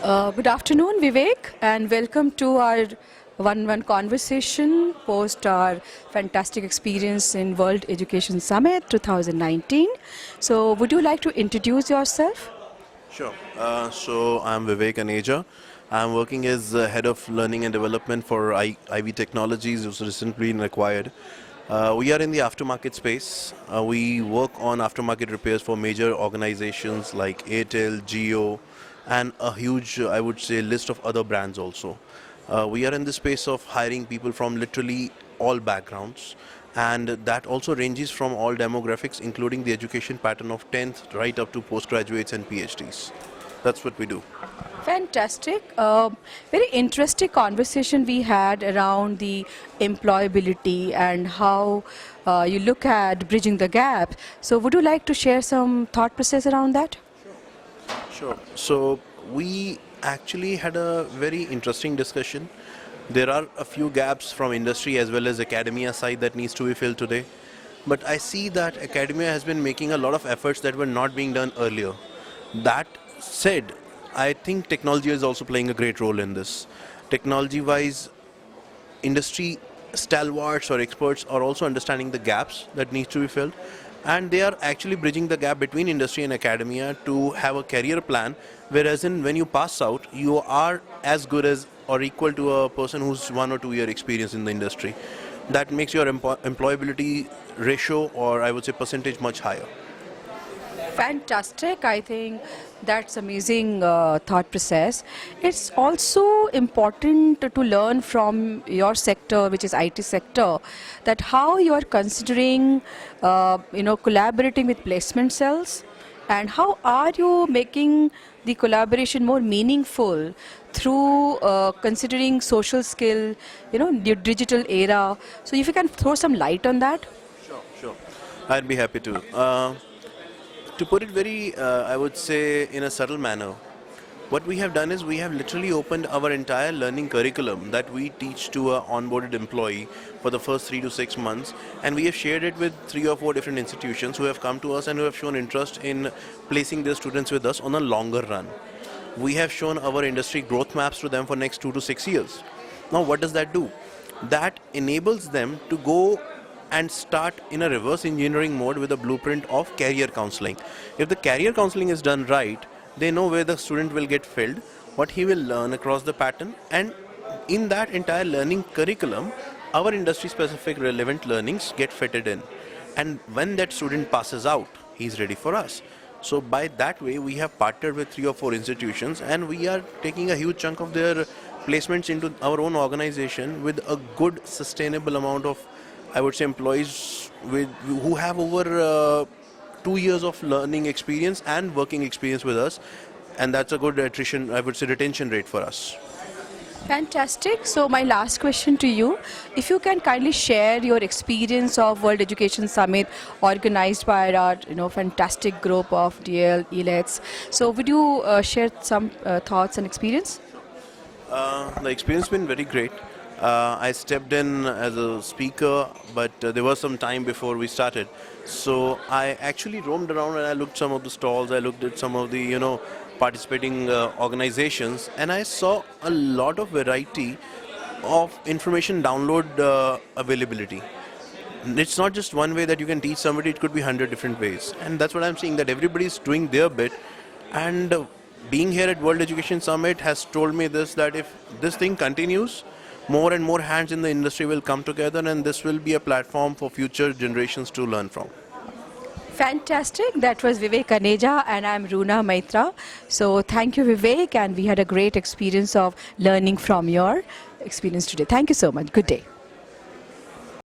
Good afternoon, Vivek, and welcome to our one-on-one conversation post our fantastic experience in World Education Summit 2019. So, would you like to introduce yourself? Sure. So I'm Vivek Aneja. I'm working as head of learning and development for IV Technologies, which was recently been acquired. We are in the aftermarket space. We work on aftermarket repairs for major organizations like Airtel, Jio, and a huge, I would say, list of other brands also. We are in the space of hiring people from literally all backgrounds, and that also ranges from all demographics, including the education pattern of 10th right up to postgraduates and PhDs. That's what we do. Fantastic. Very interesting conversation we had around the employability and how you look at bridging the gap. So, would you like to share some thought process around that? Sure. So we actually had a very interesting discussion. There are a few gaps from industry as well as academia side that needs to be filled today. But I see that academia has been making a lot of efforts that were not being done earlier. That said, I think technology is also playing a great role in this. Technology-wise, industry stalwarts or experts are also understanding the gaps that need to be filled, and they are actually bridging the gap between industry and academia to have a career plan, whereas when you pass out you are as good as or equal to a person who's 1 or 2 year experience in the industry. That makes your employability ratio, or I would say percentage, much higher. Fantastic. I think that's amazing thought process. It's also important to learn from your sector, which is IT sector, that how you are considering, collaborating with placement cells, and how are you making the collaboration more meaningful through considering social skill, the digital era. So if you can throw some light on that. Sure. I'd be happy to. To put it very, I would say, in a subtle manner, what we have done is we have literally opened our entire learning curriculum that we teach to an onboarded employee for the first 3 to 6 months, and we have shared it with 3 or 4 different institutions who have come to us and who have shown interest in placing their students with us on a longer run. We have shown our industry growth maps to them for next 2 to 6 years. Now, what does that do? That enables them to go and start in a reverse engineering mode with a blueprint of career counseling. If the career counseling is done right, they know where the student will get filled, what he will learn across the pattern, and in that entire learning curriculum, our industry specific relevant learnings get fitted in. And when that student passes out, he's ready for us. So by that way, we have partnered with 3 or 4 institutions, and we are taking a huge chunk of their placements into our own organization with a good sustainable amount of, I would say, employees who have over 2 years of learning experience and working experience with us, and that's a good attrition, I would say, retention rate for us. Fantastic. So my last question to you, if you can kindly share your experience of World Education Summit organized by our fantastic group of DL ELETs. So would you share some thoughts and experience? The experience has been very great. I stepped in as a speaker, but there was some time before we started. So I actually roamed around and I looked some of the stalls, I looked at some of the, participating organizations, and I saw a lot of variety of information download availability. It's not just one way that you can teach somebody, it could be 100 different ways. And that's what I'm seeing, that everybody's doing their bit. And being here at World Education Summit has told me this, that if this thing continues, more and more hands in the industry will come together, and this will be a platform for future generations to learn from. Fantastic. That was Vivek Aneja, and I'm Runa Maitra. So thank you, Vivek, and we had a great experience of learning from your experience today. Thank you so much. Good day.